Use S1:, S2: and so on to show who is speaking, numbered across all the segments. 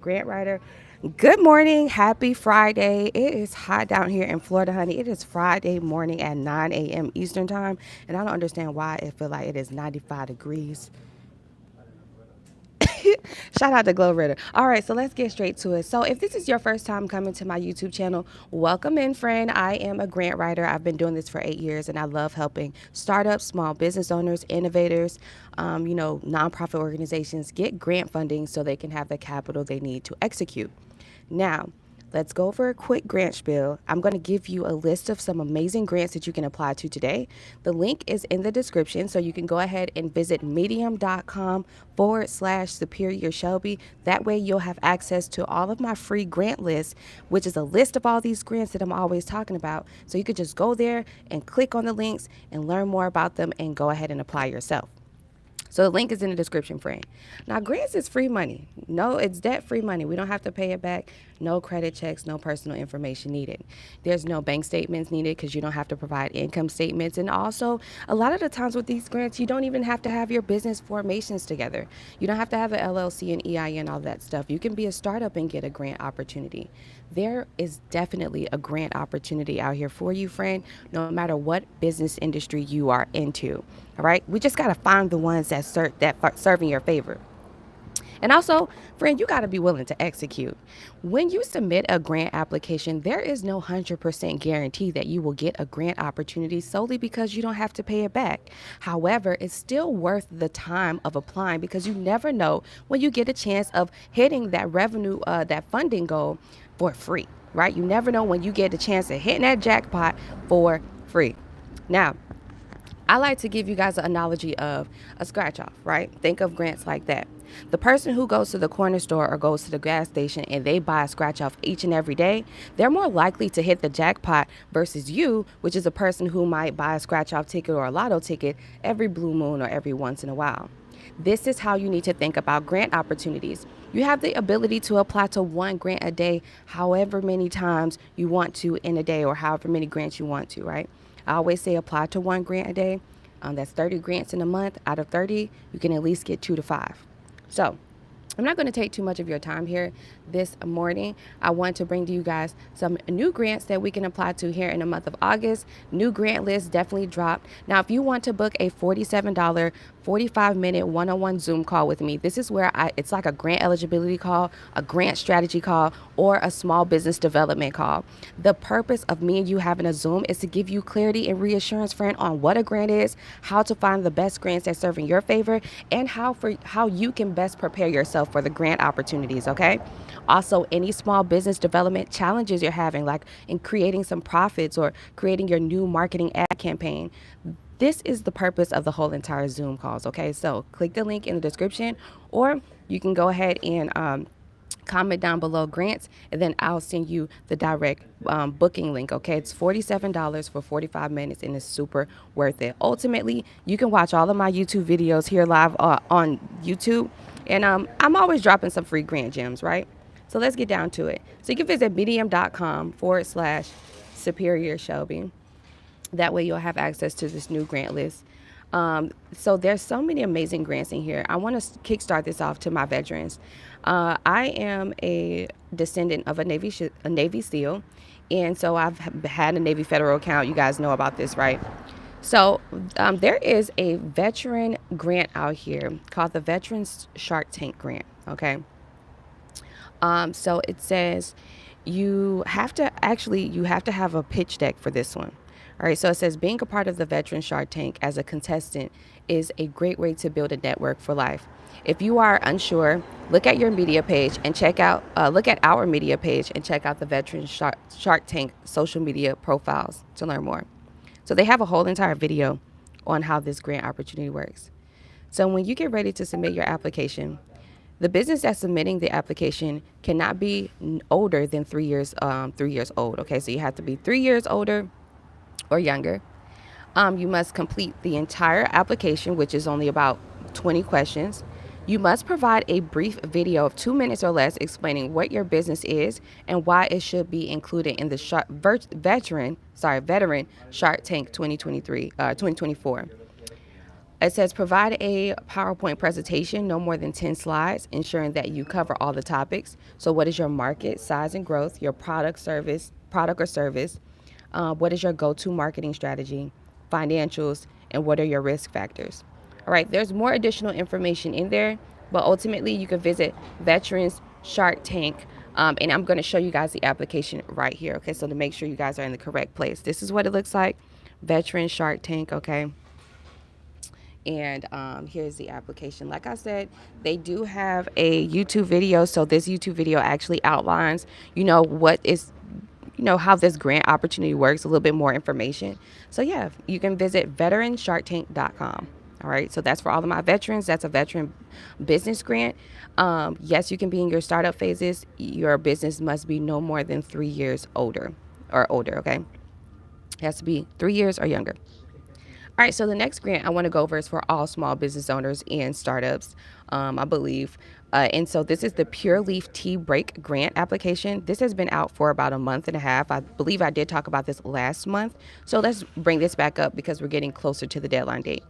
S1: Grant writer. Good morning. Happy Friday. It is hot down here in Florida, honey. It is Friday morning at 9 a.m. Eastern time, and I don't understand why it feel like it is 95 degrees. Shout out to Glow Ritter. All right, so let's get straight to it. So, if this is your first time coming to my YouTube channel, welcome in, friend. I am a grant writer. I've been doing this for 8 years, and I love helping startups, small business owners, innovators, nonprofit organizations get grant funding so they can have the capital they need to execute. Now, let's go over a quick grant spiel. I'm going to give you a list of some amazing grants that you can apply to today. The link is in the description, so you can go ahead and visit medium.com/Superior Shelby. That way, you'll have access to all of my free grant lists, which is a list of all these grants that I'm always talking about. So you could just go there and click on the links and learn more about them and go ahead and apply yourself. So the link is in the description, friend. Now, grants is free money. No, it's debt-free money. We don't have to pay it back. No credit checks, no personal information needed. There's no bank statements needed because you don't have to provide income statements. And also, a lot of the times with these grants, you don't even have to have your business formations together. You don't have to have an LLC and EIN, all that stuff. You can be a startup and get a grant opportunity. There is definitely a grant opportunity out here for you, friend, no matter what business industry you are into. All right, we just got to find the ones that serve in your favor. And also, friend, you got to be willing to execute. When you submit a grant application, there is no 100% guarantee that you will get a grant opportunity solely because you don't have to pay it back. However, it's still worth the time of applying because you never know when you get a chance of hitting that revenue, that funding goal for free, right? You never know when you get a chance of hitting that jackpot for free. Now, I like to give you guys an analogy of a scratch off, right? Think of grants like that. The person who goes to the corner store or goes to the gas station and they buy a scratch off each and every day, they're more likely to hit the jackpot versus you, which is a person who might buy a scratch off ticket or a lotto ticket every blue moon or every once in a while. This is how you need to think about grant opportunities. You have the ability to apply to one grant a day, however many times you want to in a day, or however many grants you want to, right? I always say apply to one grant a day. That's 30 grants in a month. Out of 30, you can at least get 2 to 5. So I'm not going to take too much of your time here this morning. I want to bring to you guys some new grants that we can apply to here in the month of August. New grant list definitely dropped. Now, if you want to book a $47, 45-minute one-on-one Zoom call with me, this is where it's like a grant eligibility call, a grant strategy call, or a small business development call. The purpose of me and you having a Zoom is to give you clarity and reassurance, friend, on what a grant is, how to find the best grants that serve in your favor, and how you can best prepare yourself for the grant opportunities, okay? Also, any small business development challenges you're having, like in creating some profits or creating your new marketing ad campaign. This is the purpose of the whole entire Zoom calls, okay? So click the link in the description, or you can go ahead and comment down below grants, and then I'll send you the direct booking link, okay? It's $47 for 45 minutes, and it's super worth it. Ultimately, you can watch all of my YouTube videos here live on YouTube, and I'm always dropping some free grant gems, right? So let's get down to it. So you can visit medium.com/Superior Shelby. That way you'll have access to this new grant list. So there's so many amazing grants in here. I want to kickstart this off to my veterans. I am a descendant of a Navy SEAL, and so I've had a Navy federal account. You guys know about this, right? So there is a veteran grant out here called the Veterans Shark Tank Grant, okay? So it says you have to have a pitch deck for this one. All right, so it says being a part of the Veteran Shark Tank as a contestant is a great way to build a network for life. If you are unsure, look at your media page and look at our media page and check out the Veteran Shark Tank social media profiles to learn more. So they have a whole entire video on how this grant opportunity works. So when you get ready to submit your application, the business that's submitting the application cannot be older than 3 years old. Okay, so you have to be 3 years older or younger. You must complete the entire application, which is only about 20 questions. You must provide a brief video of 2 minutes or less explaining what your business is and why it should be included in the Veteran Shark Tank 2024. It says provide a PowerPoint presentation, no more than 10 slides, ensuring that you cover all the topics. So what is your market size and growth, your product or service? What is your go-to marketing strategy, financials, and what are your risk factors? All right, there's more additional information in there, but ultimately you can visit Veterans Shark Tank. And I'm going to show you guys the application right here. Okay, so to make sure you guys are in the correct place, this is what it looks like. Veterans Shark Tank. Okay. And here's the application. Like I said, they do have a YouTube video. So this YouTube video actually outlines, how this grant opportunity works, a little bit more information. So yeah, you can visit veteransharktank.com. All right. So that's for all of my veterans. That's a veteran business grant. Yes, you can be in your startup phases. Your business must be no more than 3 years older or older. Okay. It has to be 3 years or younger. All right, so the next grant I want to go over is for all small business owners and startups, I believe. And so this is the Pure Leaf Tea Break Grant application. This has been out for about a month and a half. I believe I did talk about this last month. So let's bring this back up because we're getting closer to the deadline date.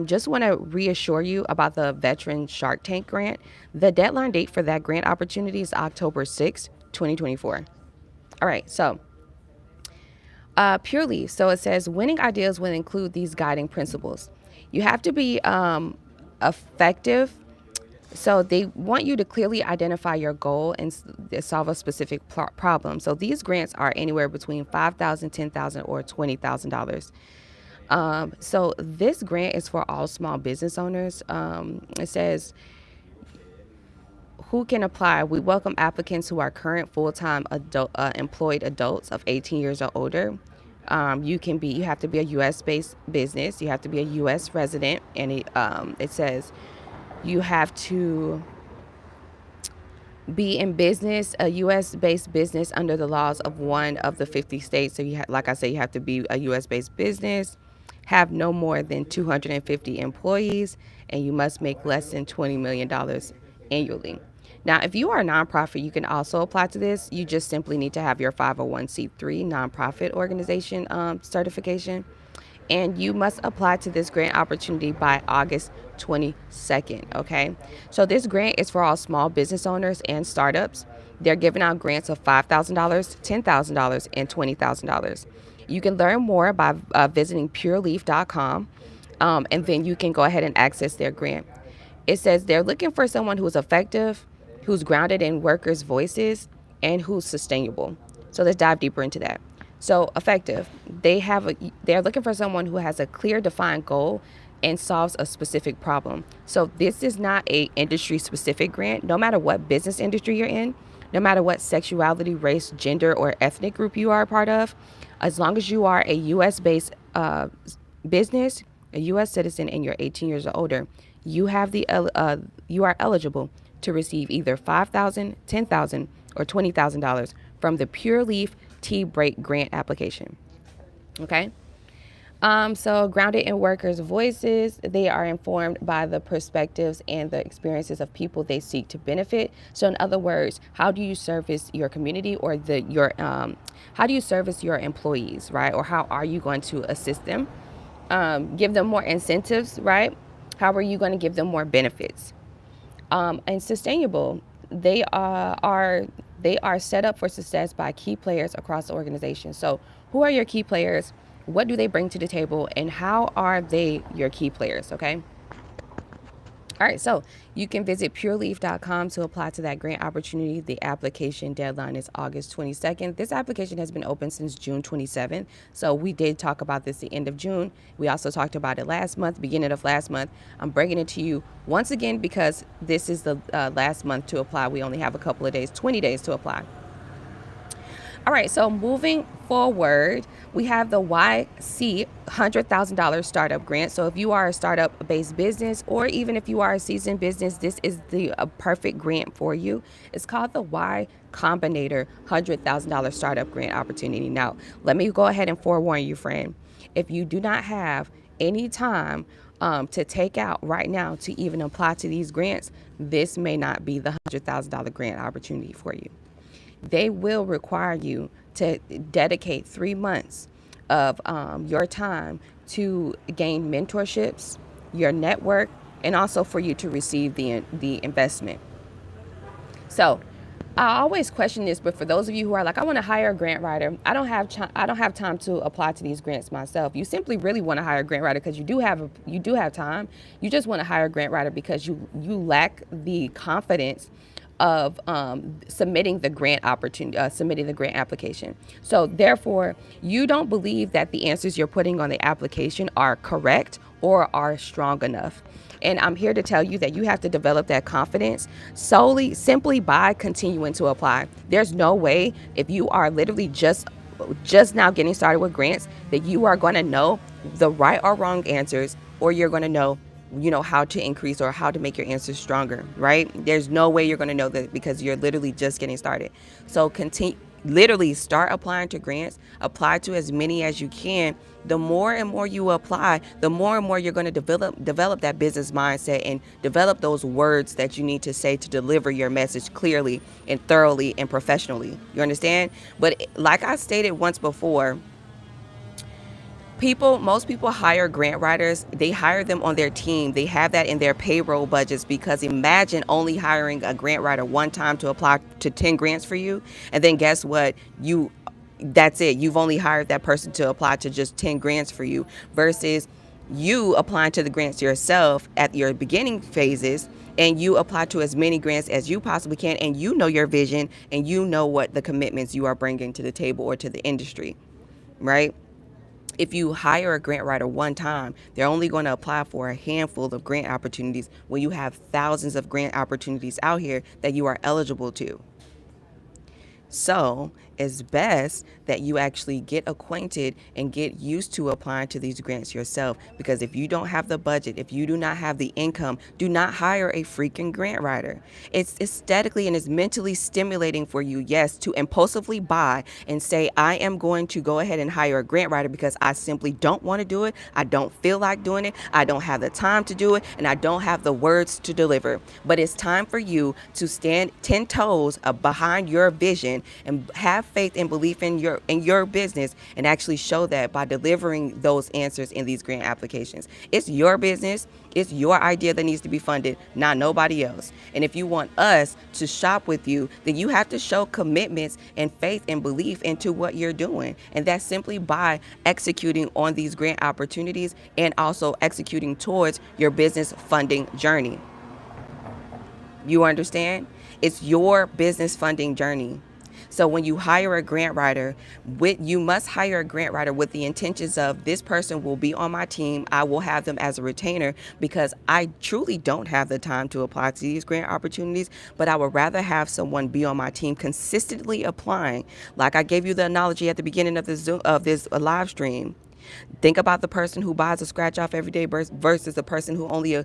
S1: Just want to reassure you about the Veteran Shark Tank grant. The deadline date for that grant opportunity is October 6th, 2024. All right, so Purely. So it says winning ideas will include these guiding principles. You have to be effective. So they want you to clearly identify your goal and solve a specific problem. So these grants are anywhere between $5,000, $10,000, or $20,000. So this grant is for all small business owners. It says who can apply? We welcome applicants who are current full-time employed adults of 18 years or older. You have to be a U.S.-based business. You have to be a U.S. resident, and it says you have to be in business, a U.S.-based business under the laws of one of the 50 states. So like I said, you have to be a U.S.-based business, have no more than 250 employees, and you must make less than $20 million annually. Now, if you are a nonprofit, you can also apply to this. You just simply need to have your 501c3 nonprofit organization certification. And you must apply to this grant opportunity by August 22nd, okay? So this grant is for all small business owners and startups. They're giving out grants of $5,000, $10,000, and $20,000. You can learn more by visiting pureleaf.com, and then you can go ahead and access their grant. It says they're looking for someone who is effective, who's grounded in workers' voices, and who's sustainable. So let's dive deeper into that. So effective, they're looking for someone who has a clear, defined goal and solves a specific problem. So this is not a industry-specific grant. No matter what business industry you're in, no matter what sexuality, race, gender, or ethnic group you are a part of, as long as you are a U.S.-based business, a U.S. citizen, and you're 18 years or older, you are eligible to receive either $5,000, $10,000, or $20,000 from the Pure Leaf Tea Break Grant application. Okay. So grounded in workers' voices, they are informed by the perspectives and the experiences of people they seek to benefit. So in other words, how do you service your community or how do you service your employees, right? Or how are you going to assist them? Give them more incentives, right? How are you going to give them more benefits? And sustainable, they are set up for success by key players across the organization. So who are your key players? What do they bring to the table? And how are they your key players? Okay. All right, so you can visit pureleaf.com to apply to that grant opportunity. The application deadline is August 22nd. This application has been open since June 27th. So we did talk about this the end of June. We also talked about it last month, beginning of last month. I'm bringing it to you once again because this is the last month to apply. We only have a couple of days, 20 days to apply. All right, so moving forward, we have the YC $100,000 startup grant. So if you are a startup-based business, or even if you are a seasoned business, this is the perfect grant for you. It's called the Y Combinator $100,000 startup grant opportunity. Now, let me go ahead and forewarn you, friend. If you do not have any time to take out right now to even apply to these grants, this may not be the $100,000 grant opportunity for you. They will require you to dedicate 3 months of your time to gain mentorships, your network, and also for you to receive the investment. So I always question this, but for those of you who are like, I want to hire a grant writer, I don't have time to apply to these grants myself. You simply really want to hire a grant writer because you do have time. You just want to hire a grant writer because you lack the confidence of submitting the grant opportunity, submitting the grant application. So therefore, you don't believe that the answers you're putting on the application are correct or are strong enough. And I'm here to tell you that you have to develop that confidence simply by continuing to apply. There's no way, if you are literally just now getting started with grants, that you are going to know the right or wrong answers, or you're going to know how to increase or how to make your answers stronger, right? There's no way you're going to know that because you're literally just getting started. So literally start applying to grants, apply to as many as you can. The more and more you apply, the more and more you're going to develop that business mindset and develop those words that you need to say to deliver your message clearly and thoroughly and professionally. You understand? But like I stated once before, most people hire grant writers. They hire them on their team. They have that in their payroll budgets, because imagine only hiring a grant writer one time to apply to 10 grants for you. And then guess what? That's it. You've only hired that person to apply to just 10 grants for you, versus you applying to the grants yourself at your beginning phases, and you apply to as many grants as you possibly can, and you know your vision and you know what the commitments you are bringing to the table or to the industry, right? If you hire a grant writer one time, they're only going to apply for a handful of grant opportunities when you have thousands of grant opportunities out here that you are eligible to. So it's best that you actually get acquainted and get used to applying to these grants yourself, because if you don't have the budget, if you do not have the income, do not hire a freaking grant writer. It's aesthetically and it's mentally stimulating for you, yes, to impulsively buy and say, I am going to go ahead and hire a grant writer because I simply don't want to do it. I don't feel like doing it. I don't have the time to do it, and I don't have the words to deliver. But it's time for you to stand 10 toes behind your vision and have faith and belief in your business, and actually show that by delivering those answers in these grant applications. It's your business. It's your idea that needs to be funded, not nobody else. And if you want us to shop with you, then you have to show commitments and faith and belief into what you're doing. And that's simply by executing on these grant opportunities and also executing towards your business funding journey. You understand? It's your business funding journey. So when you hire a grant writer, you must hire a grant writer with the intentions of, this person will be on my team. I will have them as a retainer because I truly don't have the time to apply to these grant opportunities, but I would rather have someone be on my team consistently applying. Like I gave you the analogy at the beginning of this live stream. Think about the person who buys a scratch off every day versus the person who only,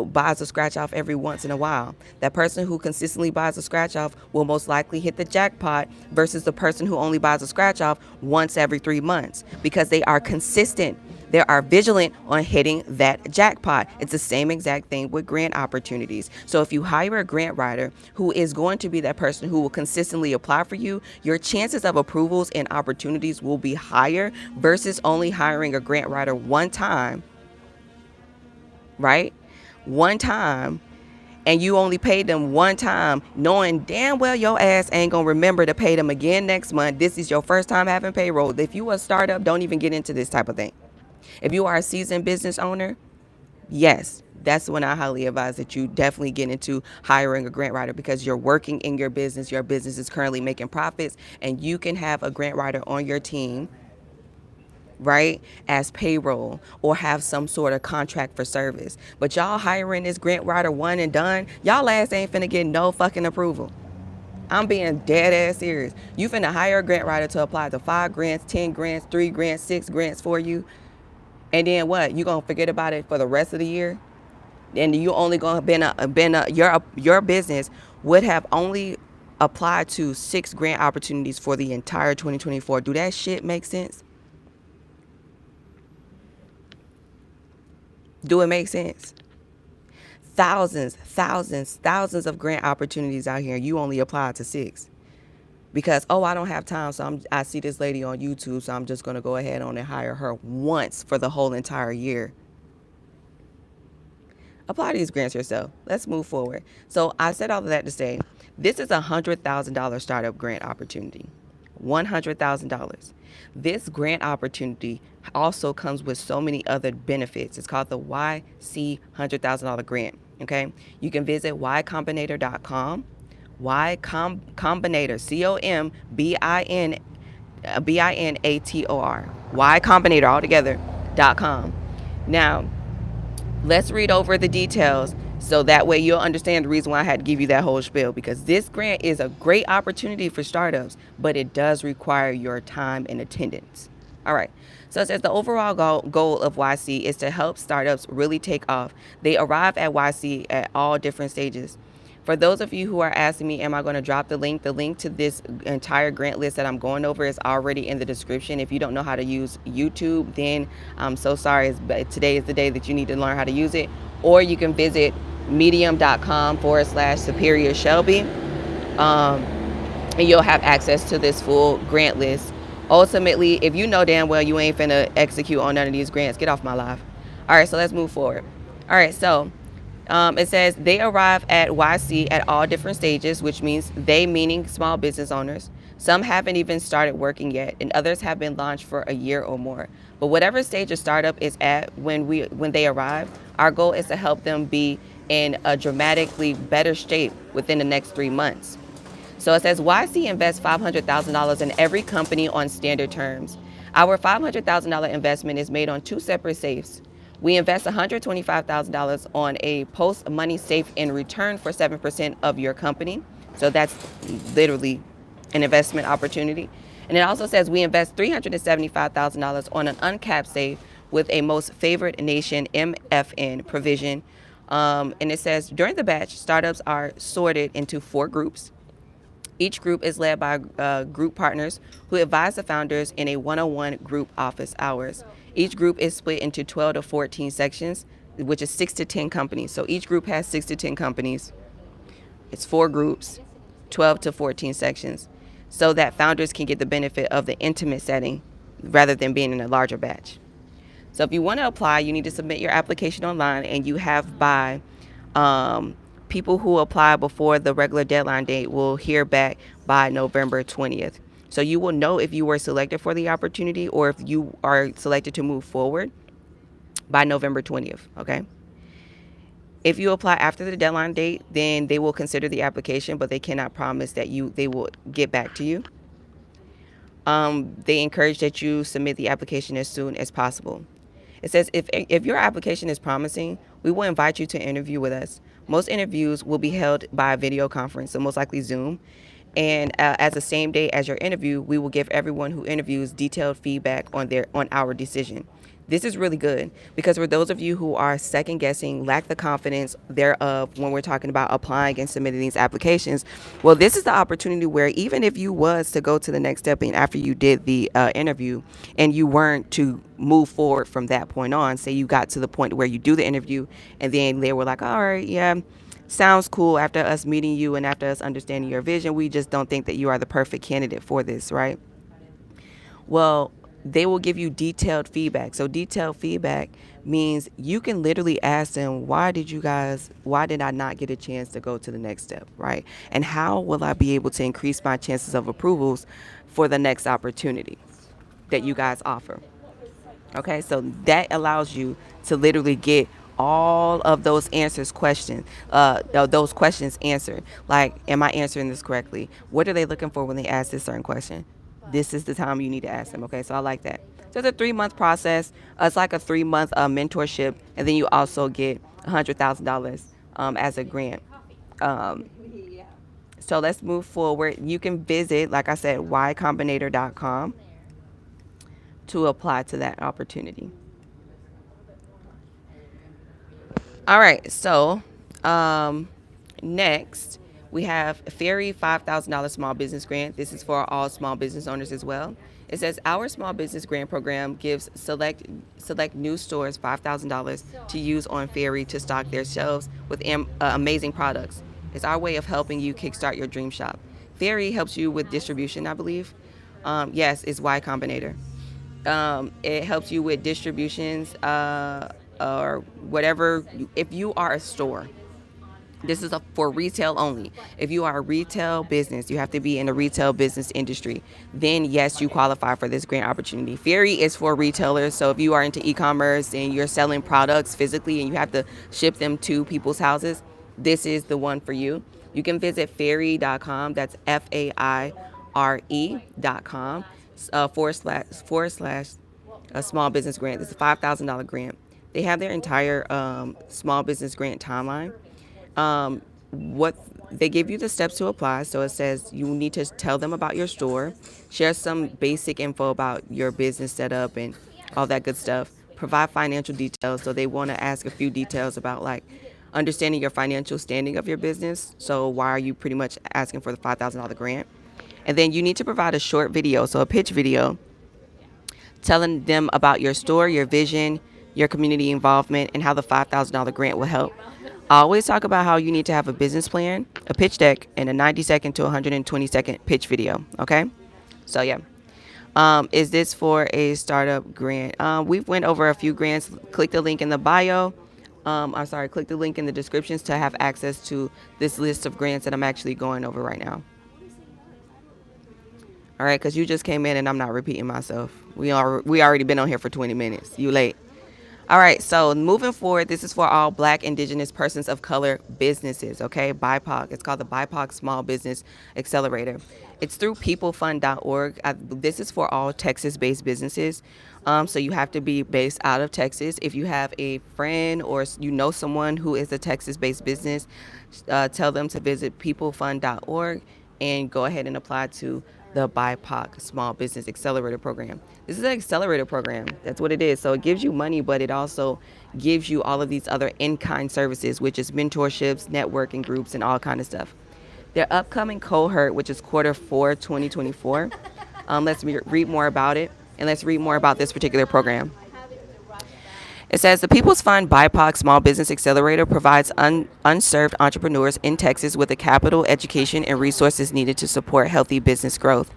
S1: buys a scratch off every once in a while. That person who consistently buys a scratch off will most likely hit the jackpot versus the person who only buys a scratch off once every 3 months, because they are consistent. They are vigilant on hitting that jackpot. It's the same exact thing with grant opportunities. So if you hire a grant writer who is going to be that person who will consistently apply for you, your chances of approvals and opportunities will be higher versus only hiring a grant writer one time, right? One time. And you only paid them one time, knowing damn well your ass ain't gonna remember to pay them again next month. This is your first time having payroll. If you a startup, don't even get into this type of thing. If you are a seasoned business owner, yes, that's when I highly advise that you definitely get into hiring a grant writer, because you're working in your business is currently making profits, and you can have a grant writer on your team, right, as payroll, or have some sort of contract for service. But y'all hiring this grant writer one and done, y'all ass ain't finna get no fucking approval. I'm being dead ass serious. You finna hire a grant writer to apply to 5 grants, 10 grants, 3 grants, 6 grants for you. And then what? You gonna forget about it for the rest of the year? And you only gonna your business would have only applied to 6 grant opportunities for the entire 2024. Do that shit make sense? Do it make sense? Thousands of grant opportunities out here. You only applied to 6. Because, I don't have time, so I see this lady on YouTube, so I'm just going to go ahead on and hire her once for the whole entire year. apply to these grants yourself. Let's move forward. So I said all of that to say this is a $100,000 startup grant opportunity. $100,000. This grant opportunity also comes with so many other benefits. It's called the YC $100,000 grant. Okay, you can visit ycombinator.com. Combinator, Combinator, Combinator altogether.com. Now, let's read over the details so that way you'll understand the reason why I had to give you that whole spiel, because this grant is a great opportunity for startups, but it does require your time and attendance. All right. So it says the overall goal of YC is to help startups really take off. They arrive at YC at all different stages. For those of you who are asking me, am I going to drop the link? The link to this entire grant list that I'm going over is already in the description. If you don't know how to use YouTube, then I'm so sorry. Today is the day that you need to learn how to use it. Or you can visit medium.com/Superior Shelby, and you'll have access to this full grant list. Ultimately, if you know damn well you ain't finna execute on none of these grants, get off my live. All right, so let's move forward. All right, so it says they arrive at YC at all different stages, which means they meaning small business owners. Some haven't even started working yet, and others have been launched for a year or more. But whatever stage a startup is at when they arrive, our goal is to help them be in a dramatically better shape within the next 3 months. So it says YC invests $500,000 in every company on standard terms. Our $500,000 investment is made on 2 separate safes. We invest $125,000 on a post-money safe in return for 7% of your company. So that's literally an investment opportunity. And it also says we invest $375,000 on an uncapped safe with a most favored nation MFN provision. And it says during the batch, startups are sorted into 4 groups. Each group is led by group partners who advise the founders in a one-on-one group office hours. Each group is split into 12 to 14 sections, which is 6 to 10 companies. So each group has 6 to 10 companies. It's 4 groups, 12 to 14 sections, so that founders can get the benefit of the intimate setting rather than being in a larger batch. So if you want to apply, you need to submit your application online, and you have by people who apply before the regular deadline date will hear back by November 20th. So you will know if you were selected for the opportunity or if you are selected to move forward by November 20th, okay? If you apply after the deadline date, then they will consider the application, but they cannot promise that they will get back to you. They encourage that you submit the application as soon as possible. It says if your application is promising, we will invite you to interview with us. Most interviews will be held by a video conference, so most likely Zoom. And as the same day as your interview, we will give everyone who interviews detailed feedback on our decision. This is really good because for those of you who are second guessing, lack the confidence thereof when we're talking about applying and submitting these applications, well, this is the opportunity where even if you was to go to the next step and after you did the interview and you weren't to move forward from that point on, say you got to the point where you do the interview and then they were like, all right, yeah, sounds cool after us meeting you and after us understanding your vision, we just don't think that you are the perfect candidate for this, right? Well, they will give you detailed feedback. So detailed feedback means you can literally ask them, why did I not get a chance to go to the next step, right? And how will I be able to increase my chances of approvals for the next opportunity that you guys offer? Okay, so that allows you to literally get all of those questions answered. Like, am I answering this correctly? What are they looking for when they ask this certain question? This is the time you need to ask them. Okay, so I like that. So it's a 3-month process. It's like a 3-month mentorship, and then you also get $100,000 as a grant. So let's move forward. You can visit, like I said, ycombinator.com to apply to that opportunity. All right, so next we have Faire $5,000 small business grant. This is for all small business owners as well. It says our small business grant program gives select new stores $5,000 to use on Faire to stock their shelves with amazing products. It's our way of helping you kickstart your dream shop. Faire helps you with distribution, I believe. Yes, it's Y Combinator. It helps you with distributions or whatever. If you are a store, this is for retail only. If you are a retail business, you have to be in the retail business industry. Then yes, you qualify for this grant opportunity. Faire is for retailers. So if you are into e-commerce and you're selling products physically and you have to ship them to people's houses, this is the one for you. You can visit Faire.com. That's FAIRE.com // a small business grant. It's a $5,000 grant. They have their entire small business grant timeline. What they give you the steps to apply. So it says you need to tell them about your store, share some basic info about your business setup and all that good stuff. Provide financial details. So they want to ask a few details about like understanding your financial standing of your business. So why are you pretty much asking for the $5,000 grant? And then you need to provide a short video, so a pitch video, telling them about your store, your vision, your community involvement, and how the $5,000 grant will help. I always talk about how you need to have a business plan, a pitch deck, and a 90-second to 120-second pitch video. Okay, so yeah. Is this for a startup grant? We've went over a few grants. Click the link in the bio. Click the link in the descriptions to have access to this list of grants that I'm actually going over right now. All right, because you just came in and I'm not repeating myself. We already been on here for 20 minutes. You late. All right, so moving forward, this is for all Black, Indigenous, persons of color businesses, okay? BIPOC. It's called the BIPOC Small Business Accelerator. It's through PeopleFund.org. This is for all Texas-based businesses. So you have to be based out of Texas. If you have a friend or you know someone who is a Texas-based business, tell them to visit PeopleFund.org and go ahead and apply to the BIPOC Small Business Accelerator Program. This is an accelerator program. That's what it is. So it gives you money, but it also gives you all of these other in-kind services, which is mentorships, networking groups, and all kind of stuff. Their upcoming cohort, which is Q4 2024. Let's read more about it, and let's read more about this particular program. It says the People's Fund BIPOC Small Business Accelerator provides unserved entrepreneurs in Texas with the capital, education, and resources needed to support healthy business growth.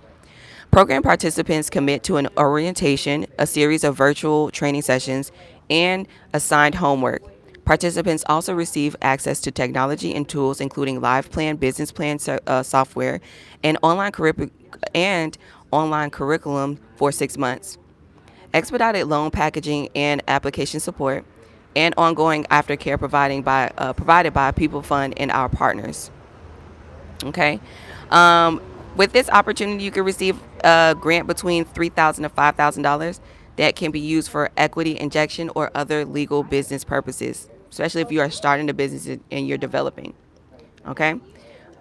S1: Program participants commit to an orientation, a series of virtual training sessions, and assigned homework. Participants also receive access to technology and tools, including live plan, business plan software, and online curriculum for 6 months. Expedited loan packaging and application support, and ongoing aftercare provided by PeopleFund and our partners. Okay. With this opportunity, you can receive a grant between $3,000 to $5,000 that can be used for equity injection or other legal business purposes, especially if you are starting a business and you're developing. Okay.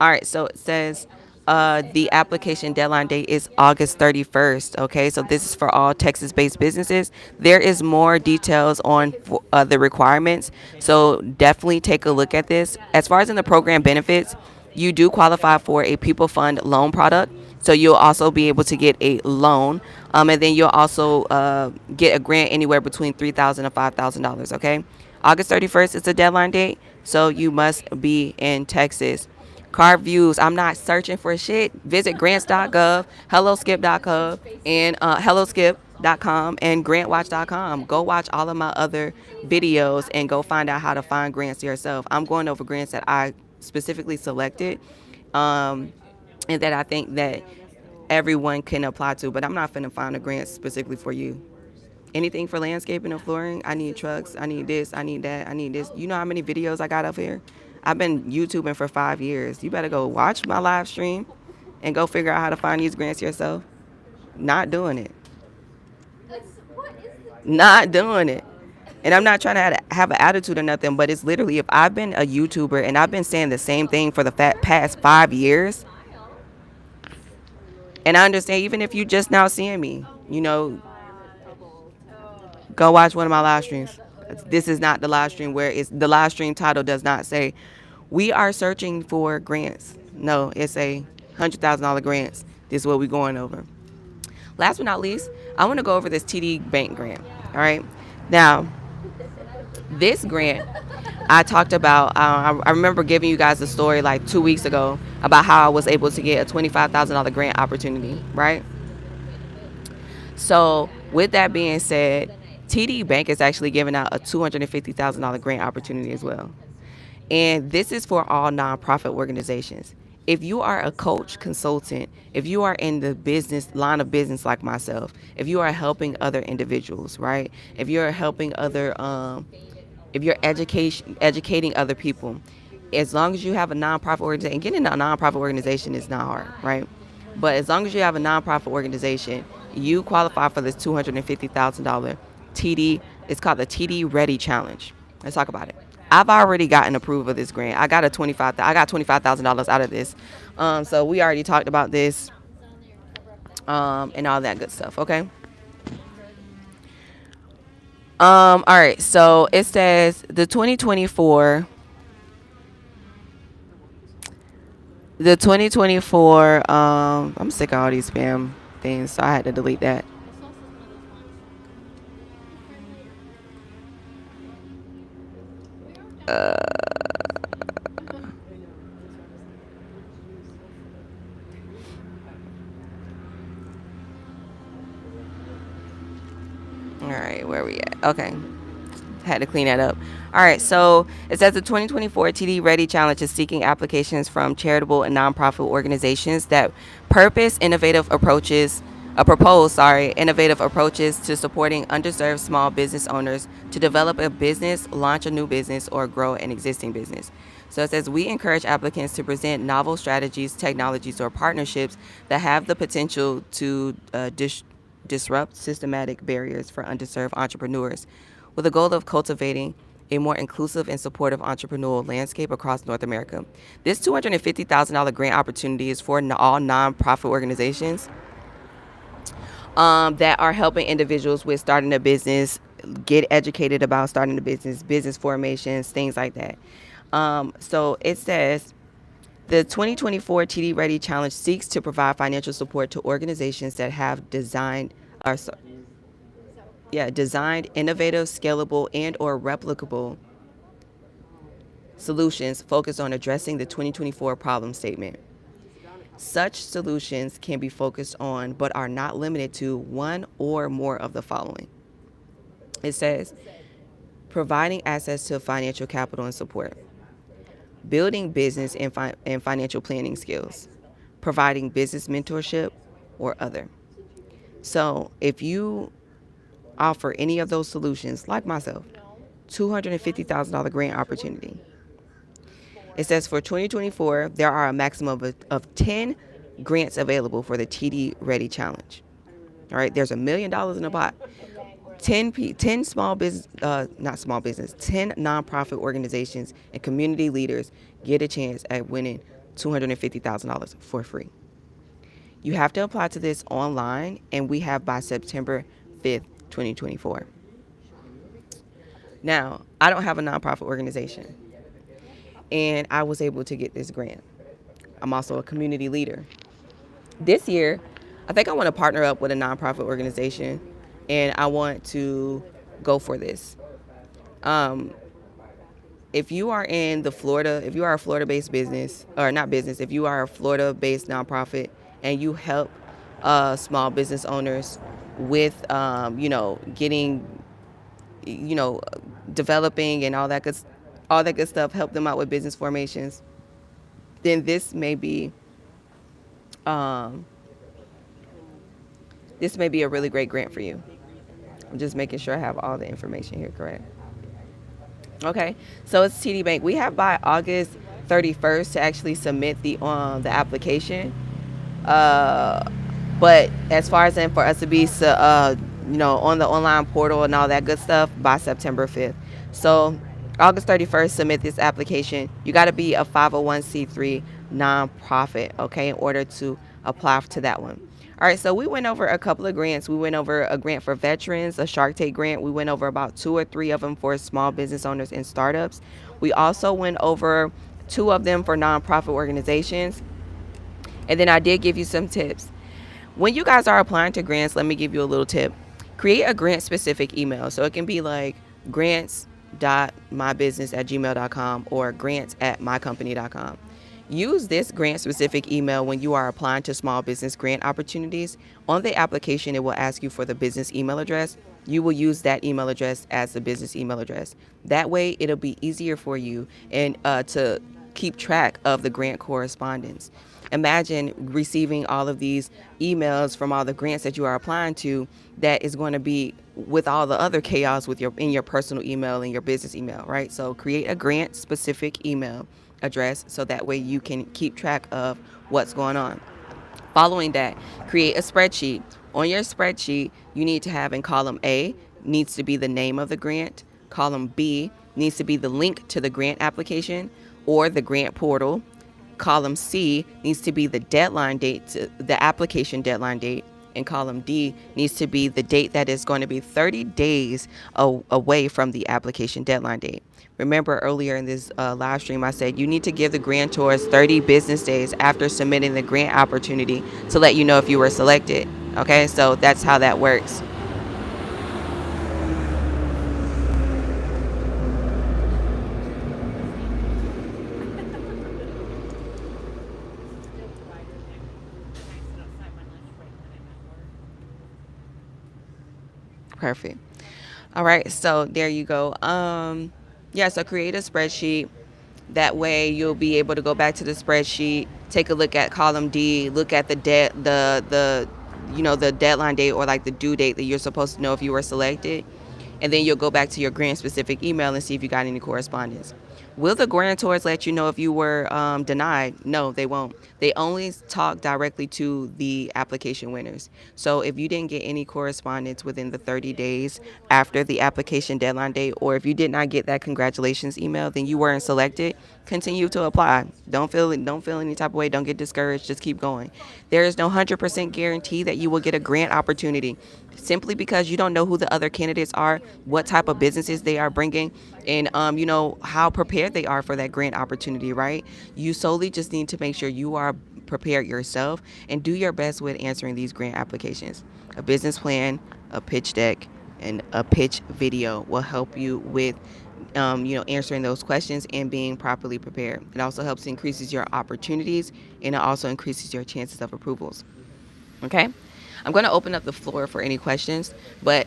S1: All right. So it says the application deadline date is August 31st. Okay, so this is for all Texas-based businesses. There is more details on the requirements, so definitely take a look at this. As far as in the program benefits, you do qualify for a PeopleFund loan product, so you'll also be able to get a loan, and then you'll also get a grant anywhere between $3,000 to $5,000. Okay, August 31st is the deadline date, so you must be in Texas. Car views. I'm not searching for shit. Visit grants.gov, helloskip.gov, and helloskip.com and grantwatch.com. Go watch all of my other videos and go find out how to find grants yourself. I'm going over grants that I specifically selected, and that I think that everyone can apply to, but I'm not finna find a grant specifically for you. Anything for landscaping and flooring, I need trucks, I need this, I need that, I need this. You know how many videos I got up here? I've been YouTubing for 5 years. You better go watch my live stream and go figure out how to find these grants yourself. Not doing it. Not doing it. And I'm not trying to have an attitude or nothing, but it's literally, if I've been a YouTuber and I've been saying the same thing for the past 5 years, and I understand even if you just now seeing me, go watch one of my live streams. This is not the live stream where the live stream title does not say, we are searching for grants. No, it's a $100,000 grants. This is what we're going over. Last but not least, I want to go over this TD Bank grant. All right. Now, this grant, I talked about, I remember giving you guys a story like 2 weeks ago about how I was able to get a $25,000 grant opportunity, right? So with that being said, TD Bank is actually giving out a $250,000 grant opportunity as well. And this is for all nonprofit organizations. If you are a coach, consultant, if you are in the business line of business like myself, if you are helping other individuals, right? If you're helping other, if you're educating other people, as long as you have a nonprofit organization, and getting a nonprofit organization is not hard, right? But as long as you have a nonprofit organization, you qualify for this $250,000 TD. It's called the TD Ready Challenge. Let's talk about it. I've already gotten approval of this grant. I got $25,000 out of this. So we already talked about this, and all that good stuff. Okay. All right. So it says the 2024. I'm sick of all these spam things, so I had to delete that. All right, where are we at? Okay. Had to clean that up. All right, so it says the 2024 TD Ready Challenge is seeking applications from charitable and nonprofit organizations that propose innovative approaches to supporting underserved small business owners to develop a business, launch a new business, or grow an existing business. So it says we encourage applicants to present novel strategies, technologies, or partnerships that have the potential to disrupt systematic barriers for underserved entrepreneurs, with the goal of cultivating a more inclusive and supportive entrepreneurial landscape across North America. This $250,000 grant opportunity is for all nonprofit organizations that are helping individuals with starting a business, get educated about starting a business, business formations, things like that. So it says the 2024 TD Ready Challenge seeks to provide financial support to organizations that have designed innovative, scalable, and or replicable solutions focused on addressing the 2024 problem statement. Such solutions can be focused on, but are not limited to, one or more of the following. It says, providing access to financial capital and support, building business and financial planning skills, providing business mentorship, or other. So if you offer any of those solutions, like myself, $250,000 grant opportunity. It says for 2024, there are a maximum of 10 grants available for the TD Ready Challenge. All right, there's $1 million in the pot. 10 small business, 10 nonprofit organizations and community leaders get a chance at winning $250,000 for free. You have to apply to this online, and we have by September 5th, 2024. Now, I don't have a nonprofit organization, and I was able to get this grant. I'm also a community leader. This year, I think I want to partner up with a nonprofit organization, and I want to go for this. If you are in the Florida, if you are a Florida-based business, or not business, if you are a Florida-based nonprofit and you help small business owners with, getting, developing and all that good stuff, help them out with business formations, then this may be a really great grant for you. I'm just making sure I have all the information here correct. Okay, so it's TD Bank. We have by August 31st to actually submit the application. But as far as for us to be on the online portal and all that good stuff by September 5th. So August 31st, submit this application. You got to be a 501c3 nonprofit, okay, in order to apply to that one. All right, so we went over a couple of grants. We went over a grant for veterans, a Shark Tank grant. We went over about 2 or 3 of them for small business owners and startups. We also went over 2 of them for nonprofit organizations. And then I did give you some tips. When you guys are applying to grants, let me give you a little tip. Create a grant-specific email. So it can be like grants.mybusiness@gmail.com or grants@mycompany.com. Use this grant specific email when you are applying to small business grant opportunities. On the application, it will ask you for the business email address. You will use that email address as the business email address. That way, it'll be easier for you and to keep track of the grant correspondence. Imagine receiving all of these emails from all the grants that you are applying to. That is going to be with all the other chaos with your in your personal email and your business email, right? So create a grant specific email address so that way you can keep track of what's going on. Following that, create a spreadsheet. On your spreadsheet, you need to have in column A needs to be the name of the grant. Column B needs to be the link to the grant application or the grant portal. Column C needs to be the deadline date, the application deadline date. And column D needs to be the date that is going to be 30 days away from the application deadline date. Remember earlier in this live stream, I said you need to give the grantors 30 business days after submitting the grant opportunity to let you know if you were selected. Okay, so that's how that works. Perfect. All right, so there you go. Yeah, so create a spreadsheet. That way you'll be able to go back to the spreadsheet, take a look at column D, look at the the deadline date or like the due date that you're supposed to know if you were selected. And then you'll go back to your grant specific email and see if you got any correspondence. Will the grantors let you know if you were denied? No, they won't. They only talk directly to the application winners. So if you didn't get any correspondence within the 30 days after the application deadline date, or if you did not get that congratulations email, then you weren't selected. Continue to apply. Don't feel any type of way. Don't get discouraged. Just keep going. There is no 100% guarantee that you will get a grant opportunity simply because you don't know who the other candidates are, what type of businesses they are bringing, and how prepared they are for that grant opportunity, right? You solely just need to make sure you are prepared yourself and do your best with answering these grant applications. A business plan, a pitch deck, and a pitch video will help you with answering those questions and being properly prepared. It also helps increases your opportunities, and it also increases your chances of approvals. Okay, I'm going to open up the floor for any questions, but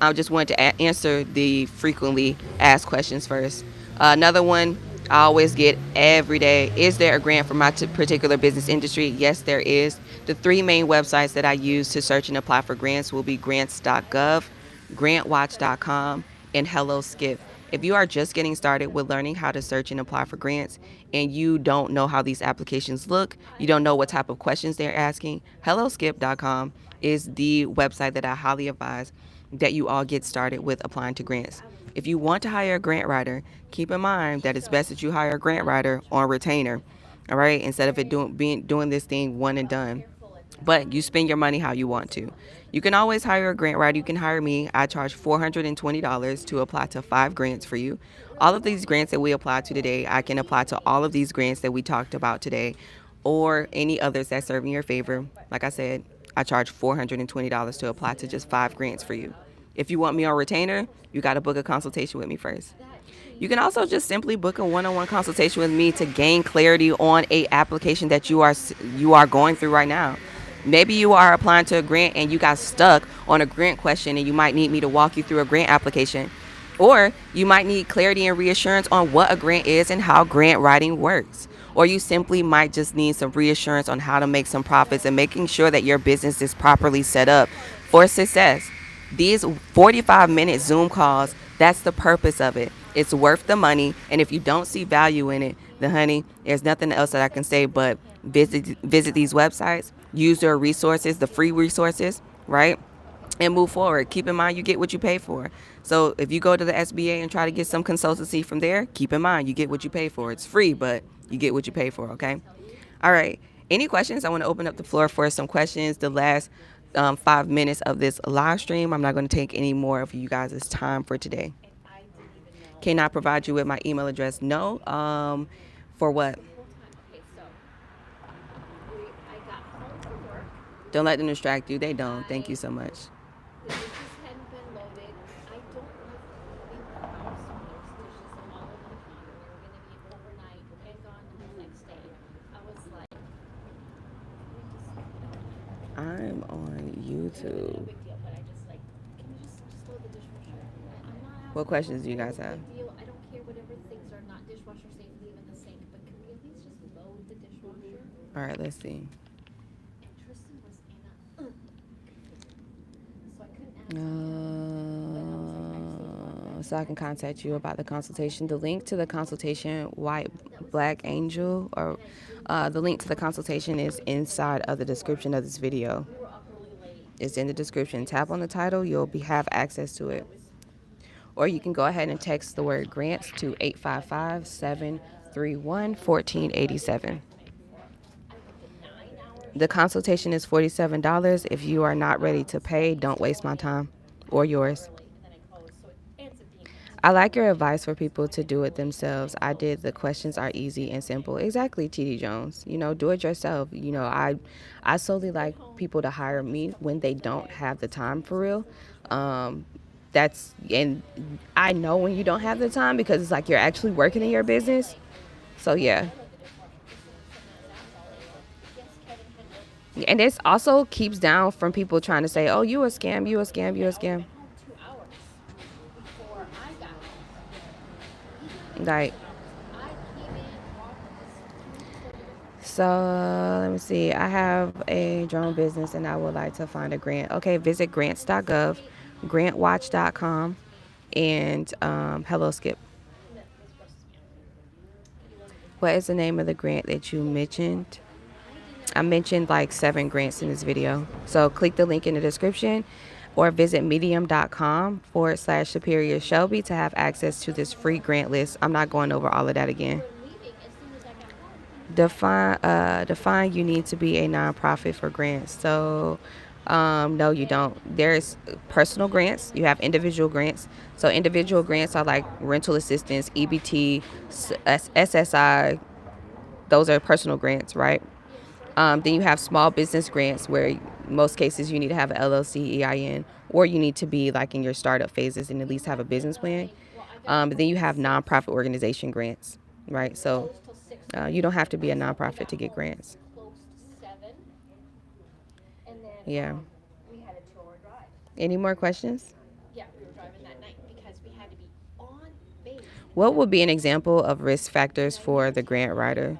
S1: I just wanted to answer the frequently asked questions first. Another one I always get every day: is there a grant for my particular business industry? Yes, there is. The three main websites that I use to search and apply for grants will be grants.gov, grantwatch.com, and Hello Skip. If you are just getting started with learning how to search and apply for grants and you don't know how these applications look, you don't know what type of questions they're asking, helloskip.com is the website that I highly advise that you all get started with applying to grants. If you want to hire a grant writer, keep in mind that it's best that you hire a grant writer on retainer, all right, instead of it doing this thing one and done. But you spend your money how you want to. You can always hire a grant writer. You can hire me. I charge $420 to apply to 5 grants for you. All of these grants that we apply to today, I can apply to all of these grants that we talked about today or any others that serve in your favor. Like I said, I charge $420 to apply to just 5 grants for you. If you want me on retainer, you got to book a consultation with me first. You can also just simply book a one-on-one consultation with me to gain clarity on a application that you are going through right now. Maybe you are applying to a grant and you got stuck on a grant question and you might need me to walk you through a grant application. Or you might need clarity and reassurance on what a grant is and how grant writing works. Or you simply might just need some reassurance on how to make some profits and making sure that your business is properly set up for success. These 45-minute Zoom calls, that's the purpose of it. It's worth the money, and if you don't see value in it, then honey, there's nothing else that I can say but visit these websites, use their resources, the free resources, right? And move forward. Keep in mind you get what you pay for. So if you go to the SBA and try to get some consultancy from there, keep in mind you get what you pay for. It's free, but you get what you pay for, okay? All right. Any questions? I want to open up the floor for some questions. The last 5 minutes of this live stream. I'm not going to take any more of you guys' time for today. Can I provide you with my email address? No. For what? Don't let them distract you. They don't. Thank you so much. I'm on YouTube. What questions do you guys have? All right, let's see. So I can contact you about the consultation. The link to the consultation, White Black Angel, or the link to the consultation is inside of the description of this video. It's in the description. Tap on the title, have access to it. Or you can go ahead and text the word grants to 855-731-1487. The consultation is $47. If you are not ready to pay, don't waste my time or yours. I like your advice for people to do it themselves. I did. The questions are easy and simple. Exactly, TD Jones. Do it yourself. I solely like people to hire me when they don't have the time for real. And I know when you don't have the time because it's like you're actually working in your business. So yeah. And this also keeps down from people trying to say, oh, you a scam, you a scam, you a scam. Like, so let me see. I have a drone business and I would like to find a grant. Okay, visit grants.gov, grantwatch.com, and hello, Skip. What is the name of the grant that you mentioned? I mentioned like 7 grants in this video. So click the link in the description or visit medium.com/Superior Shelby to have access to this free grant list. I'm not going over all of that again. Define you need to be a nonprofit for grants. So no, you don't. There's personal grants. You have individual grants. So individual grants are like rental assistance, EBT, SSI. Those are personal grants, right? Then you have small business grants where in most cases you need to have an LLC, EIN, or you need to be like in your startup phases and at least have a business plan. But then you have nonprofit organization grants, right? So you don't have to be a nonprofit to get grants. Yeah. Any more questions? What would be an example of risk factors for the grant writer?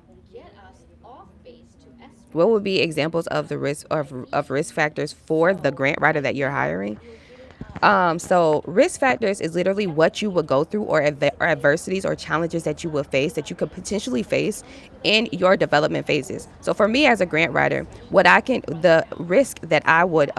S1: What would be examples of the risk factors for the grant writer that you're hiring? So risk factors is literally what you would go through or adversities or challenges that you will face that you could potentially face in your development phases. So for me as a grant writer, the risk that I would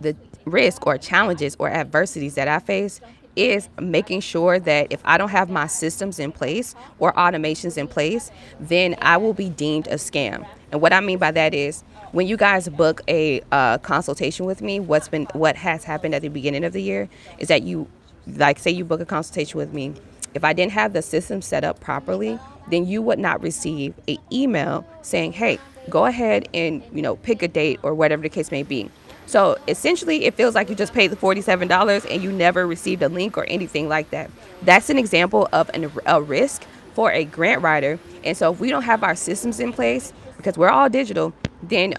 S1: the risk or challenges or adversities that I face is making sure that if I don't have my systems in place or automations in place, then I will be deemed a scam. And what I mean by that is when you guys book a consultation with me, what has happened at the beginning of the year is that say you book a consultation with me. If I didn't have the system set up properly, then you would not receive an email saying, hey, go ahead and pick a date or whatever the case may be. So essentially, it feels like you just paid the $47 and you never received a link or anything like that. That's an example of a risk for a grant writer. And so if we don't have our systems in place, because we're all digital, then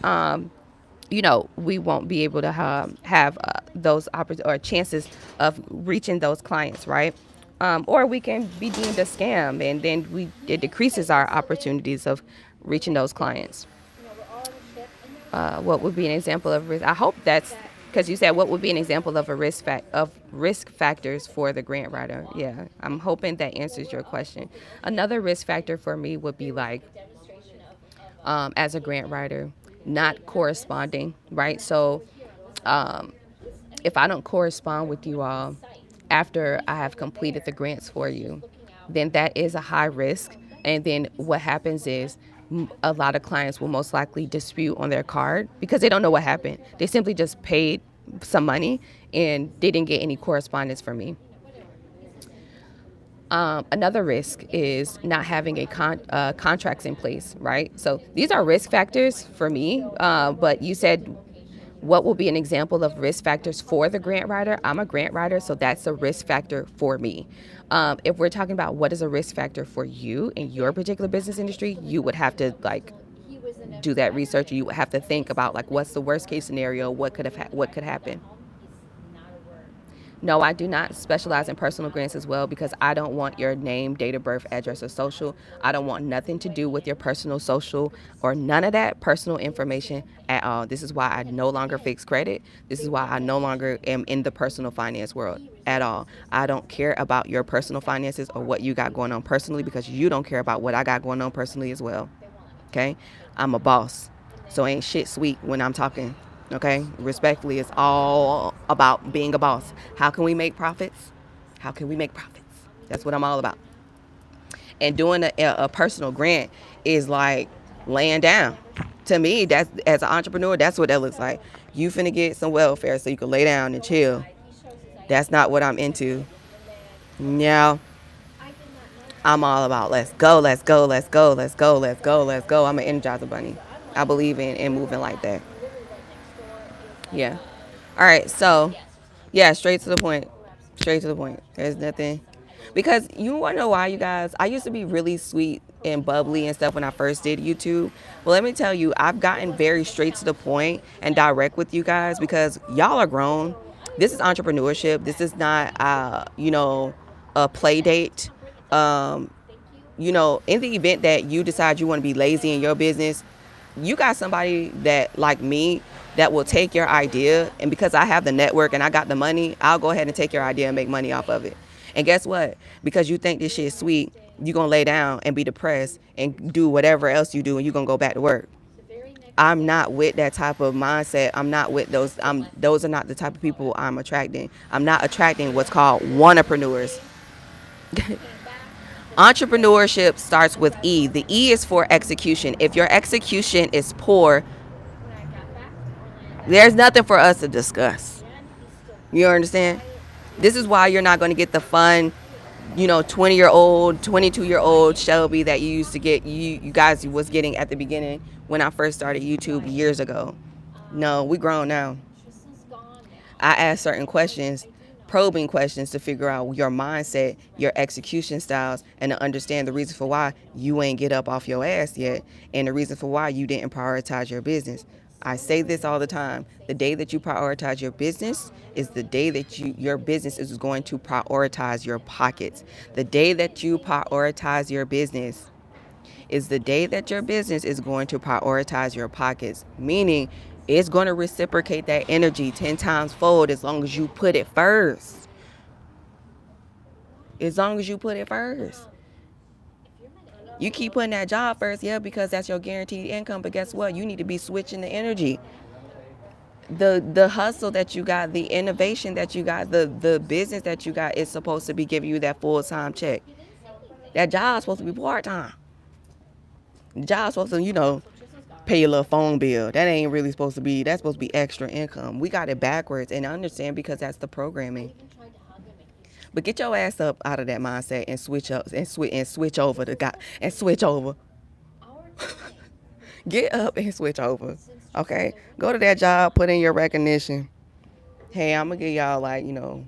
S1: we won't be able to have those opportunities or chances of reaching those clients, right? Or we can be deemed a scam, and then it decreases our opportunities of reaching those clients. What would be an example of risk? I hope that's because you said what would be an example of risk factors for the grant writer. Yeah, I'm hoping that answers your question. Another risk factor for me would be like, as a grant writer, not corresponding, right? So if I don't correspond with you all after I have completed the grants for you, then that is a high risk. And then what happens is a lot of clients will most likely dispute on their card because they don't know what happened. They simply just paid some money and they didn't get any correspondence from me. Another risk is not having contracts in place, right? So these are risk factors for me, but you said what will be an example of risk factors for the grant writer? I'm a grant writer, so that's a risk factor for me. If we're talking about what is a risk factor for you in your particular business industry, you would have to do that research. You have to think about like what's the worst case scenario, what could happen. No, I do not specialize in personal grants as well because I don't want your name, date of birth, address, or social. I don't want nothing to do with your personal social or none of that personal information at all. This is why I no longer fix credit. This is why I no longer am in the personal finance world at all. I don't care about your personal finances or what you got going on personally because you don't care about what I got going on personally as well. Okay? I'm a boss. So ain't shit sweet when I'm talking. Okay? Respectfully, it's all about being a boss. How can we make profits? How can we make profits? That's what I'm all about. And doing a personal grant is like laying down. To me, that's as an entrepreneur, that's what that looks like. You finna get some welfare so you can lay down and chill. That's not what I'm into. Now, I'm all about let's go, let's go, let's go, let's go, let's go, let's go. I'm an energizer bunny. I believe in moving like that. Yeah. All right. So, yeah, straight to the point. Straight to the point. There's nothing. Because you want to know why, you guys? I used to be really sweet and bubbly and stuff when I first did YouTube. Well, let me tell you, I've gotten very straight to the point and direct with you guys because y'all are grown. This is entrepreneurship. This is not, a play date. In the event that you decide you want to be lazy in your business, you got somebody that, like me, that will take your idea, and because I have the network and I got the money, I'll go ahead and take your idea and make money off of it. And guess what? Because you think this shit is sweet, you're going to lay down and be depressed and do whatever else you do, and you're going to go back to work. I'm not with that type of mindset. I'm not with those. Those are not the type of people I'm attracting. I'm not attracting what's called wannapreneurs. Entrepreneurship starts with E. The E is for execution. If your execution is poor, there's nothing for us to discuss. You understand? This is why you're not going to get the fun, 20-year-old, 22-year-old Shelby that you used to get, you guys was getting at the beginning when I first started YouTube years ago. No, we grown now. I ask certain questions, probing questions to figure out your mindset, your execution styles, and to understand the reason for why you ain't get up off your ass yet and the reason for why you didn't prioritize your business. I say this all the time. The day that you prioritize your business is the day that your business is going to prioritize your pockets. The day that you prioritize your business is the day that your business is going to prioritize your pockets, meaning it's going to reciprocate that energy 10 times fold as long as you put it first. As long as you put it first. You keep putting that job first, yeah, because that's your guaranteed income, but guess what? You need to be switching the energy. The hustle that you got, the innovation that you got, the business that you got is supposed to be giving you that full-time check. That job's supposed to be part-time. The job's supposed to, pay your little phone bill. That ain't really supposed to be, that's supposed to be extra income. We got it backwards, and I understand because that's the programming. But get your ass up out of that mindset and switch up and switch over to God and switch over. Get up and switch over. Okay? Go to that job, put in your recognition. Hey, I'm gonna give y'all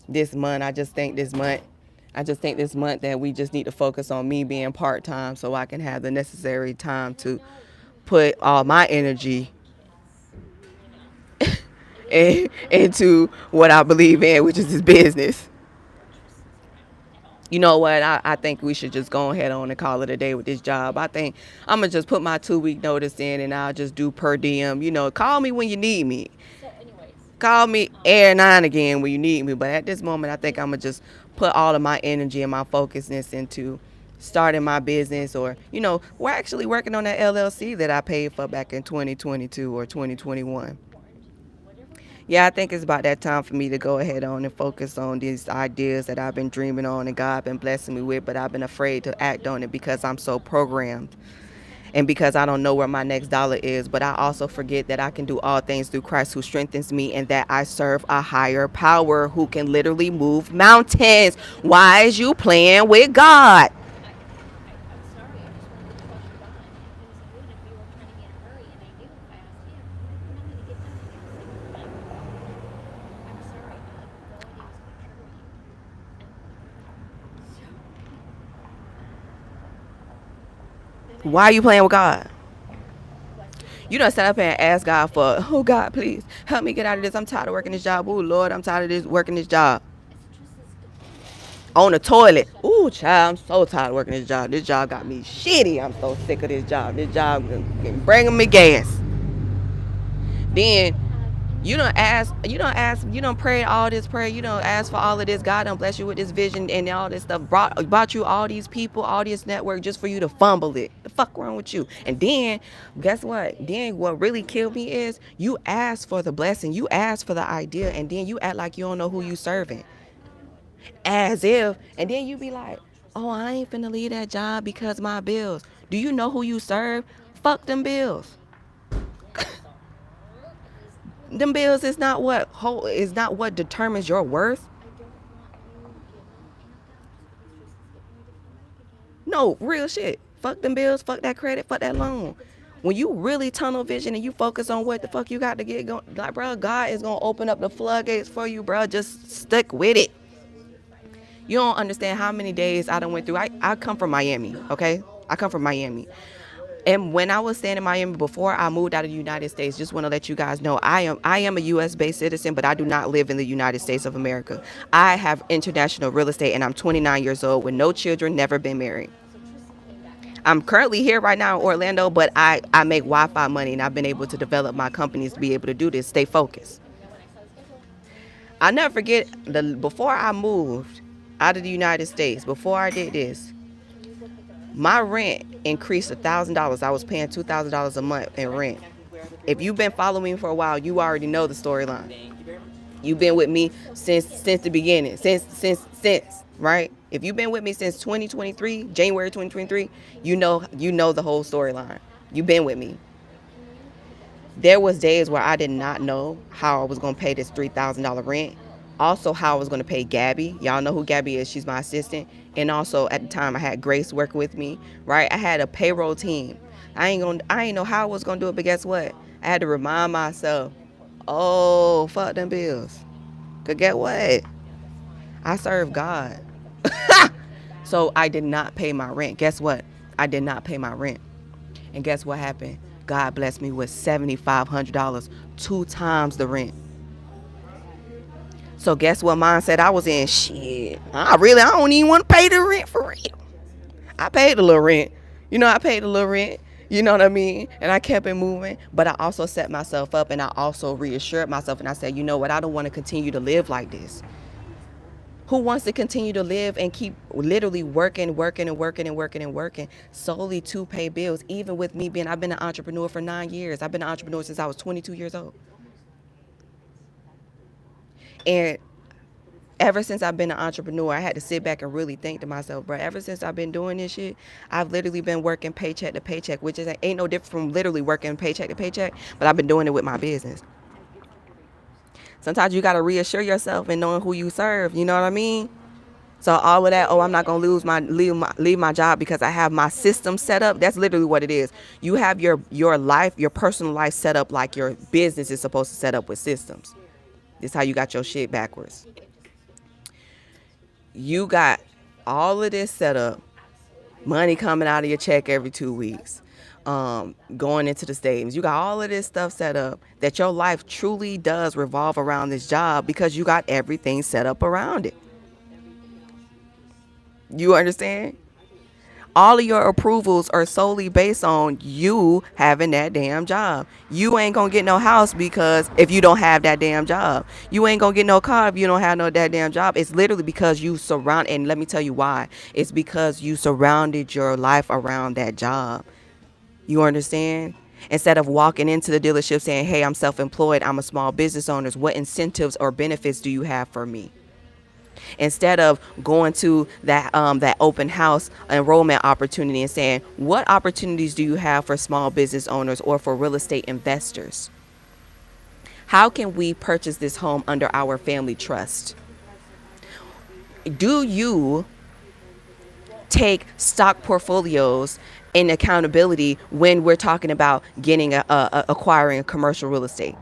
S1: this month. I just think this month that we just need to focus on me being part-time so I can have the necessary time to put all my energy into what I believe in, which is this business. You know what? I think we should just go ahead on and call it a day with this job. I think I'm going to just put my 2-week notice in and I'll just do per diem. Call me when you need me. Call me air 9 again when you need me. But at this moment, I think I'm going to just put all of my energy and my focusness into starting my business, or, we're actually working on that LLC that I paid for back in 2022 or 2021. Yeah, I think it's about that time for me to go ahead on and focus on these ideas that I've been dreaming on and God been blessing me with, but I've been afraid to act on it because I'm so programmed and because I don't know where my next dollar is. But I also forget that I can do all things through Christ who strengthens me, and that I serve a higher power who can literally move mountains. Why is you playing with God? Why are you playing with God? You done sat up here and ask God for, oh God, please help me get out of this. I'm tired of working this job. Oh Lord, I'm tired of this working this job. On the toilet. Ooh, child, I'm so tired of working this job. This job got me shitty. I'm so sick of this job. This job bringing me gas. Then you don't pray all this prayer, you don't ask for all of this. God don't bless you with this vision and all this stuff. Brought you all these people, all this network just for you to fumble it. The fuck wrong with you? And then guess what? Then what really killed me is you ask for the blessing, you ask for the idea, and then you act like you don't know who you serving. As if, and then you be like, oh, I ain't finna leave that job because my bills. Do you know who you serve? Fuck them bills. Them bills is not what determines your worth. No, real shit. Fuck them bills, fuck that credit, fuck that loan. When you really tunnel vision and you focus on what the fuck you got to get going, like, bro, God is gonna open up the floodgates for you, bro. Just stick with it. You don't understand how many days I done went through. I come from Miami, okay? I come from Miami. And when I was staying in Miami before I moved out of the United States, just want to let you guys know, I am a U.S. based citizen, but I do not live in the United States of America. I have international real estate, and I'm 29 years old with no children, never been married. I'm currently here right now in Orlando, but I make Wi-Fi money, and I've been able to develop my companies to be able to do this, stay focused. I never forget, before I moved out of the United States, before I did this, my rent increased $1,000. I was paying $2,000 a month in rent. If you've been following me for a while, you already know the storyline. You've been with me since the beginning, since, right? If you've been with me since 2023, January 2023, you know the whole storyline. You've been with me. There was days where I did not know how I was going to pay this $3,000 rent. Also, how I was going to pay Gabby. Y'all know who Gabby is. She's my assistant. And also, at the time, I had Grace working with me, right? I had a payroll team. I ain't know how I was going to do it, but guess what? I had to remind myself, oh, fuck them bills. Because get what? I serve God. So I did not pay my rent. Guess what? I did not pay my rent. And guess what happened? God blessed me with $7,500, 2 times the rent. So guess what mindset I was in? Shit, I don't even want to pay the rent for real. I paid a little rent. I paid a little rent. You know what I mean? And I kept it moving. But I also set myself up, and I also reassured myself, and I said, you know what? I don't want to continue to live like this. Who wants to continue to live and keep literally working solely to pay bills? Even with me I've been an entrepreneur for 9 years. I've been an entrepreneur since I was 22 years old. And ever since I've been an entrepreneur, I had to sit back and really think to myself, bro, ever since I've been doing this shit, I've literally been working paycheck to paycheck, which ain't no different from literally working paycheck to paycheck, but I've been doing it with my business. Sometimes you got to reassure yourself in knowing who you serve. You know what I mean? So all of that, I'm not going to leave my job because I have my system set up. That's literally what it is. You have your life, your personal life set up like your business is supposed to set up with systems. This is how you got your shit backwards. You got all of this set up, money coming out of your check every 2 weeks. Going into the stadiums. You got all of this stuff set up that your life truly does revolve around this job because you got everything set up around it. You understand? All of your approvals are solely based on you having that damn job. You ain't gonna get no house because if you don't have that damn job. You ain't gonna get no car if you don't have that damn job. It's literally because you surround, and let me tell you why. It's because you surrounded your life around that job. You understand? Instead of walking into the dealership saying, hey, I'm self-employed, I'm a small business owner, what incentives or benefits do you have for me? Instead of going to that open house enrollment opportunity and saying, what opportunities do you have for small business owners or for real estate investors? How can we purchase this home under our family trust? Do you take stock portfolios in accountability when we're talking about getting acquiring a commercial real estate?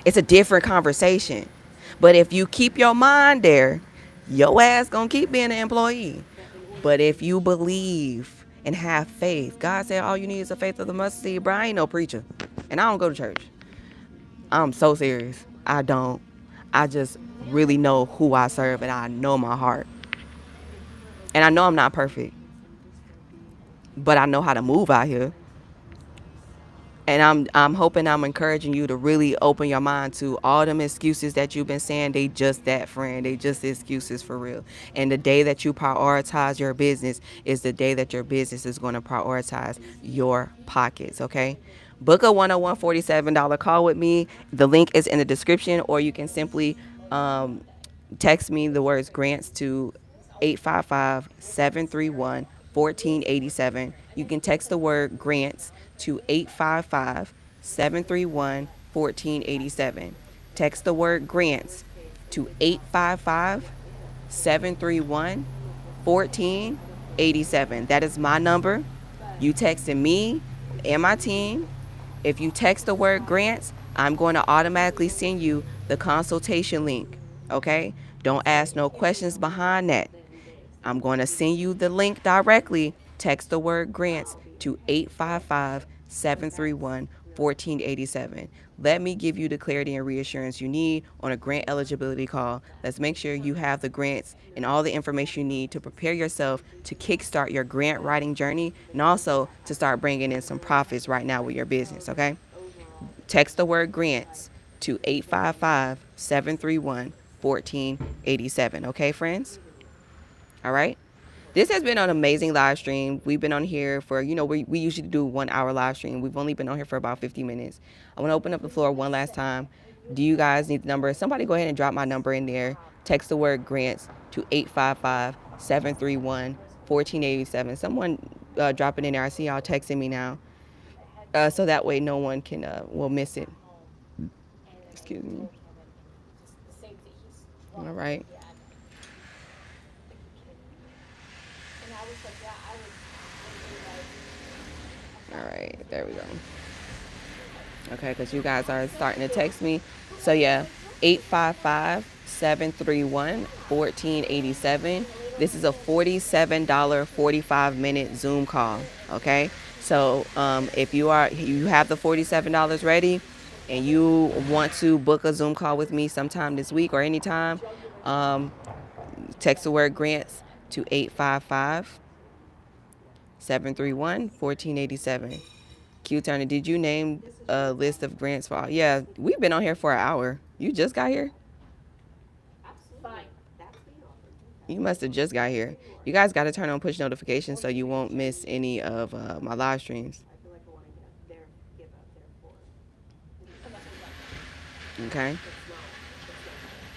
S1: It's a different conversation. But if you keep your mind there, your ass gonna keep being an employee. But if you believe and have faith. God said all you need is a faith of the mustard seed. Bro, I ain't no preacher. And I don't go to church. I'm so serious. I don't. I just really know who I serve, and I know my heart. And I know I'm not perfect, but I know how to move out here. And I'm hoping I'm encouraging you to really open your mind to all them excuses that you've been saying. They just that, friend. They just excuses for real. And the day that you prioritize your business is the day that your business is going to prioritize your pockets, okay? Book a one-on-one $47 call with me. The link is in the description, or you can simply text me the words grants to 855-731-1487. You can text the word grants to 855-731-1487. Text the word grants to 855-731-1487. That is my number. You texting me and my team. If you text the word grants, I'm going to automatically send you the consultation link. Okay? Don't ask no questions behind that. I'm going to send you the link directly. Text the word grants to 855-731-1487. Let me give you the clarity and reassurance you need on a grant eligibility call. Let's make sure you have the grants and all the information you need to prepare yourself to kickstart your grant writing journey, and also to start bringing in some profits right now with your business, okay? Text the word grants to 855-731-1487. Okay, friends? All right. This has been an amazing live stream. We've been on here for, we usually do 1 hour live stream. We've only been on here for about 50 minutes. I want to open up the floor one last time. Do you guys need the number? Somebody go ahead and drop my number in there. Text the word grants to 855-731-1487. Someone drop it in there. I see y'all texting me now. So that way no one will miss it. Excuse me. All right. All right, there we go. Okay, because you guys are starting to text me. So yeah, 855-731-1487. This is a $47 45-minute Zoom call. Okay, so if you have the $47 ready, and you want to book a Zoom call with me sometime this week or anytime, text the word grants to 855-731-1487. Q Turner, did you name a list of grants for all? Yeah, we've been on here for an hour. You just got here? You must have just got here. You guys got to turn on push notifications so you won't miss any of my live streams. Okay.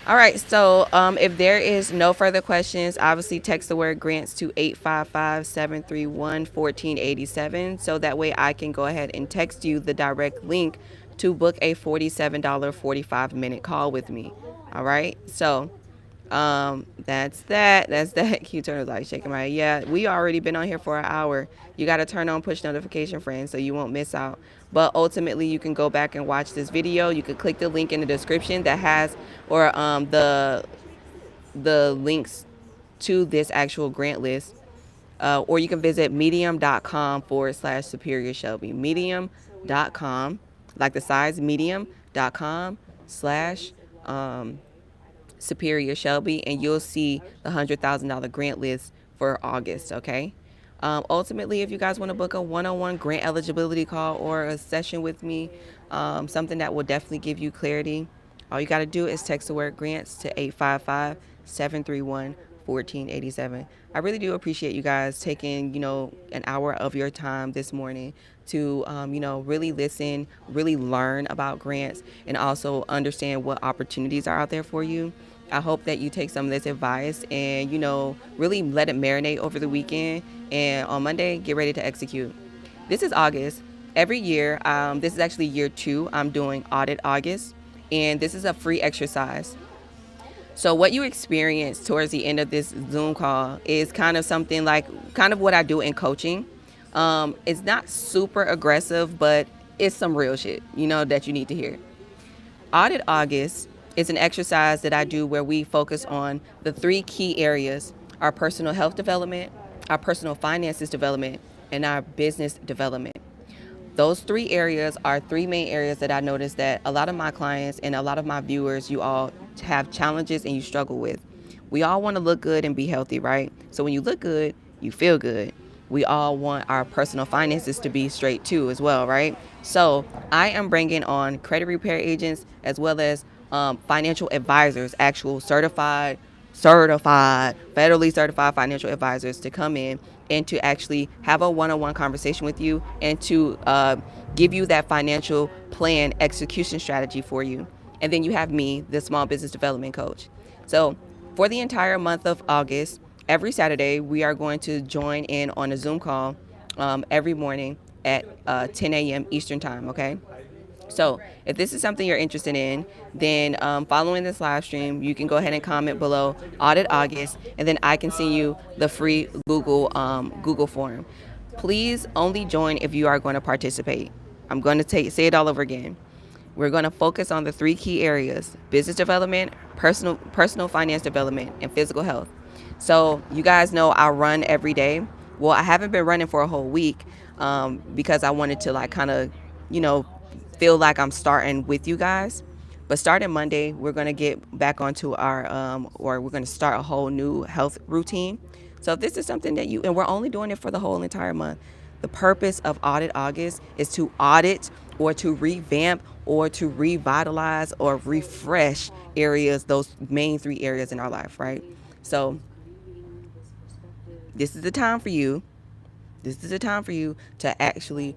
S1: All right. So if there is no further questions, obviously text the word grants to 855-731-1487. So that way I can go ahead and text you the direct link to book a $47 45-minute call with me. All right. So that's that. Q Turner's like shaking my head. Yeah, we already been on here for an hour. You got to turn on push notification, friends, so you won't miss out. But ultimately, you can go back and watch this video. You can click the link in the description that has, or the links to this actual grant list. Or you can visit medium.com/Superior Shelby. Medium.com, like the size, medium.com/ Superior Shelby, and you'll see the $100,000 grant list for August, okay? Ultimately, if you guys want to book a one-on-one grant eligibility call or a session with me, something that will definitely give you clarity, all you got to do is text the word grants to 855-731-1487. I really do appreciate you guys taking, an hour of your time this morning to, really listen, really learn about grants, and also understand what opportunities are out there for you. I hope that you take some of this advice and, really let it marinate over the weekend. And on Monday, get ready to execute. This is August. Every year, this is actually year 2, I'm doing Audit August. And this is a free exercise. So what you experience towards the end of this Zoom call is kind of something like what I do in coaching. It's not super aggressive, but it's some real shit, that you need to hear. Audit August is an exercise that I do where we focus on the 3 key areas: our personal health development, our personal finances development, and our business development. Those three areas are three main areas that I noticed that a lot of my clients and a lot of my viewers, you all have challenges and you struggle with. We all want to look good and be healthy, right? So when you look good, you feel good. We all want our personal finances to be straight too, as well, right? So I am bringing on credit repair agents as well as financial advisors, actual federally certified financial advisors to come in and to actually have a one-on-one conversation with you and to give you that financial plan execution strategy for you. And then you have me, the small business development coach. So for the entire month of August, every Saturday, we are going to join in on a Zoom call every morning at 10 a.m. Eastern Time, okay? So if this is something you're interested in, then following this live stream, you can go ahead and comment below Audit August, and then I can send you the free Google form. Please only join if you are going to participate. I'm going to say it all over again. We're going to focus on the three key areas: business development, personal finance development, and physical health. So you guys know I run every day. Well, I haven't been running for a whole week because I wanted to like kind of, you know, feel like I'm starting with you guys. But starting Monday, we're going to get back onto our, or we're going to start a whole new health routine. So if this is something that and we're only doing it for the whole entire month. The purpose of Audit August is to audit or to revamp or to revitalize or refresh areas, those main three areas in our life, right? So this is the time for you. This is the time for you to actually,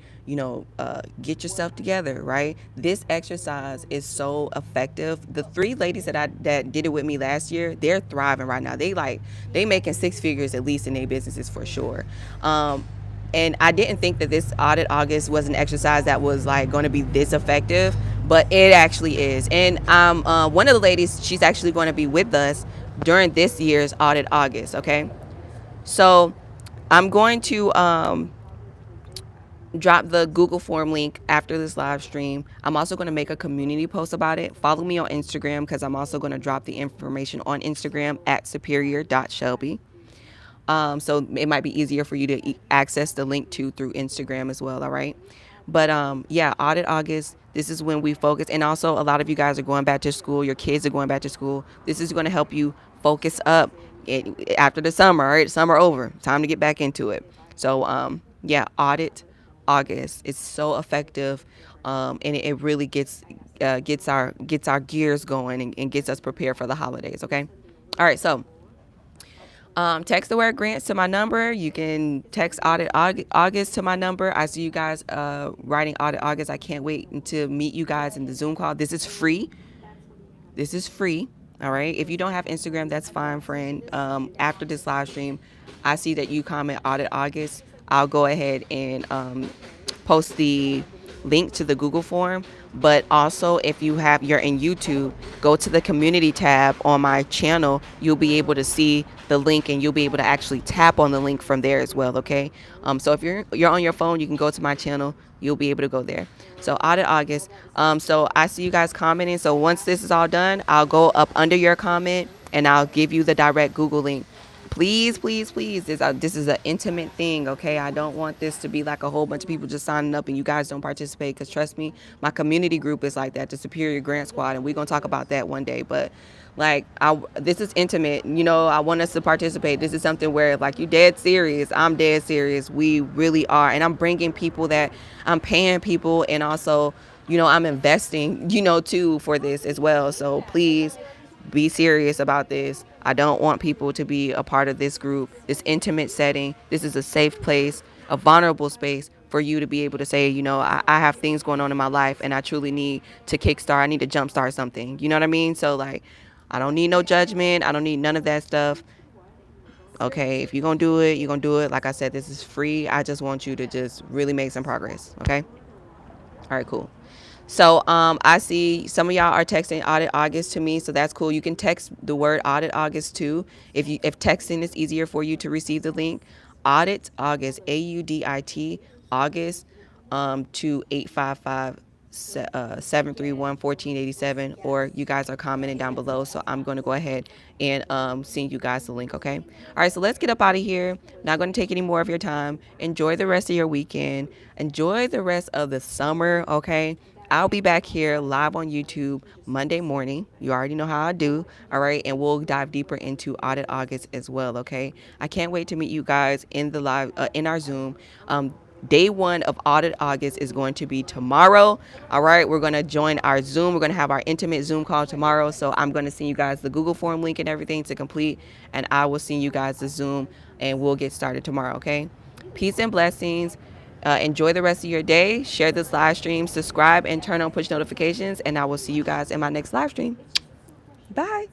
S1: get yourself together, right? This exercise is so effective. The three ladies that did it with me last year, they're thriving right now. They making six figures at least in their businesses for sure. And I didn't think that this Audit August was an exercise that was like going to be this effective, but it actually is. And one of the ladies, she's actually going to be with us during this year's Audit August. Okay, so I'm going to drop the Google form link after this live stream. I'm also going to make a community post about it. Follow me on Instagram because I'm also going to drop the information on Instagram at superior.shelby. So it might be easier for you to access the link through Instagram as well. All right. But yeah, Audit August, this is when we focus. And also a lot of you guys are going back to school. Your kids are going back to school. This is going to help you focus up after the summer. All right. Summer over. Time to get back into it. So yeah, Audit August. It's so effective. And it really gets our gears going and gets us prepared for the holidays. Okay. All right. So text the word grants to my number. You can text Audit August to my number. I see you guys writing Audit August. I can't wait to meet you guys in the Zoom call. This is free. All right. If you don't have Instagram, that's fine, friend. After this live stream, I see that you comment Audit August. I'll go ahead and post the link to the Google form. But also, if you're in YouTube, go to the community tab on my channel. You'll be able to see the link and you'll be able to actually tap on the link from there as well. Okay. So if you're on your phone, you can go to my channel. You'll be able to go there. So Audit August. So I see you guys commenting. So once this is all done, I'll go up under your comment and I'll give you the direct Google link. Please, please, please. This is an intimate thing, okay? I don't want this to be like a whole bunch of people just signing up and you guys don't participate. Because trust me, my community group is like that, the Superior Grant Squad, and we're going to talk about that one day. But like, this is intimate. I want us to participate. This is something where like you dead serious. I'm dead serious. We really are. And I'm bringing people that I'm paying people, and also, I'm investing, too, for this as well. So please be serious about this. I don't want people to be a part of this group, this intimate setting. This is a safe place, a vulnerable space for you to be able to say, I have things going on in my life and I truly need to kickstart. I need to jumpstart something. You know what I mean? So like, I don't need no judgment. I don't need none of that stuff. Okay. If you're going to do it, you're going to do it. Like I said, this is free. I just want you to just really make some progress. Okay. All right, cool. So I see some of y'all are texting Audit August to me, so that's cool. You can text the word Audit August too. If texting is easier for you to receive the link, Audit August, AUDIT August to 855
S2: 731 or you guys are commenting down below. So I'm going to go ahead and send you guys the link, okay? All right, so let's get up out of here. Not going to take any more of your time. Enjoy the rest of your weekend. Enjoy the rest of the summer, okay? I'll be back here live on YouTube Monday morning. You already know how I do. All right. And we'll dive deeper into Audit August as well. Okay. I can't wait to meet you guys in the live, in our Zoom. Day one of Audit August is going to be tomorrow. All right. We're going to join our Zoom. We're going to have our intimate Zoom call tomorrow. So I'm going to send you guys the Google form link and everything to complete. And I will send you guys the Zoom and we'll get started tomorrow. Okay. Peace and blessings. Enjoy the rest of your day. Share this live stream, subscribe, and turn on push notifications. And I will see you guys in my next live stream. Bye.